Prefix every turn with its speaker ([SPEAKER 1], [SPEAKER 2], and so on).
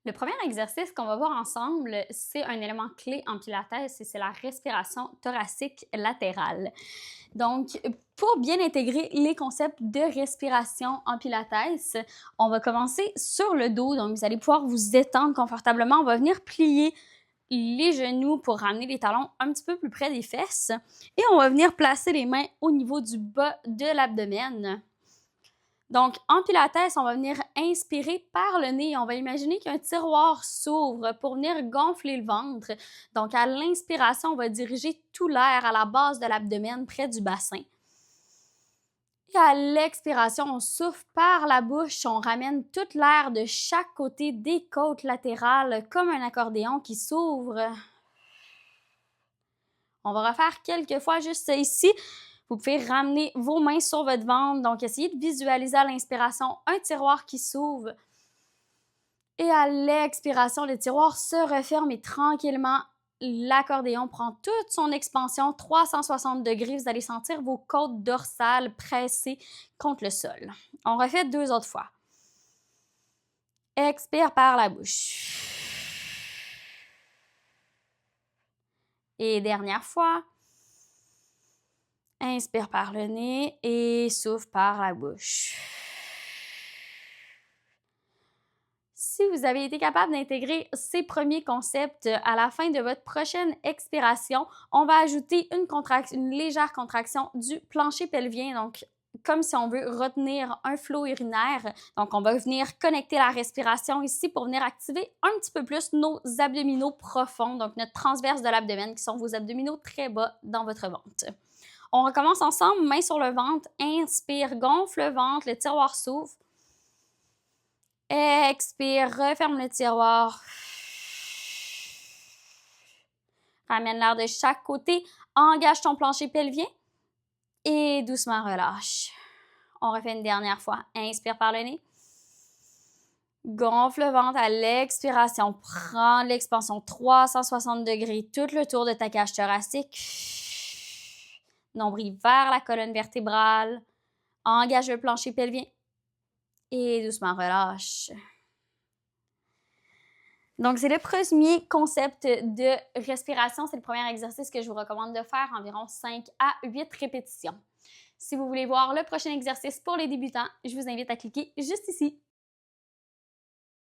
[SPEAKER 1] Le premier exercice qu'on va voir ensemble, c'est un élément clé en Pilates et c'est la respiration thoracique latérale. Donc, pour bien intégrer les concepts de respiration en Pilates, on va commencer sur le dos. Donc, vous allez pouvoir vous étendre confortablement. On va venir plier les genoux pour ramener les talons un petit peu plus près des fesses et on va venir placer les mains au niveau du bas de l'abdomen. Donc, en pilates, on va venir inspirer par le nez. On va imaginer qu'un tiroir s'ouvre pour venir gonfler le ventre. Donc, à l'inspiration, on va diriger tout l'air à la base de l'abdomen, près du bassin. Et à l'expiration, on souffle par la bouche. On ramène tout l'air de chaque côté des côtes latérales, comme un accordéon qui s'ouvre. On va refaire quelques fois juste ça ici. Vous pouvez ramener vos mains sur votre ventre. Donc, essayez de visualiser à l'inspiration un tiroir qui s'ouvre. Et à l'expiration, le tiroir se referme et tranquillement, l'accordéon prend toute son expansion 360 degrés. Vous allez sentir vos côtes dorsales pressées contre le sol. On refait 2 autres fois. Expire par la bouche. Et dernière fois. Inspire par le nez et souffle par la bouche. Si vous avez été capable d'intégrer ces premiers concepts à la fin de votre prochaine expiration, on va ajouter une légère contraction du plancher pelvien, donc comme si on veut retenir un flot urinaire. Donc, on va venir connecter la respiration ici pour venir activer un petit peu plus nos abdominaux profonds, donc notre transverse de l'abdomen, qui sont vos abdominaux très bas dans votre ventre. On recommence ensemble, main sur le ventre, inspire, gonfle le ventre, le tiroir s'ouvre. Expire, referme le tiroir. Ramène l'air de chaque côté, engage ton plancher pelvien et doucement relâche. On refait une dernière fois. Inspire par le nez. Gonfle le ventre à l'expiration. Prends l'expansion 360 degrés tout le tour de ta cage thoracique. Nombril vers la colonne vertébrale. Engage le plancher pelvien. Et doucement relâche. Donc, c'est le premier concept de respiration. C'est le premier exercice que je vous recommande de faire, environ 5 à 8 répétitions. Si vous voulez voir le prochain exercice pour les débutants, je vous invite à cliquer juste ici.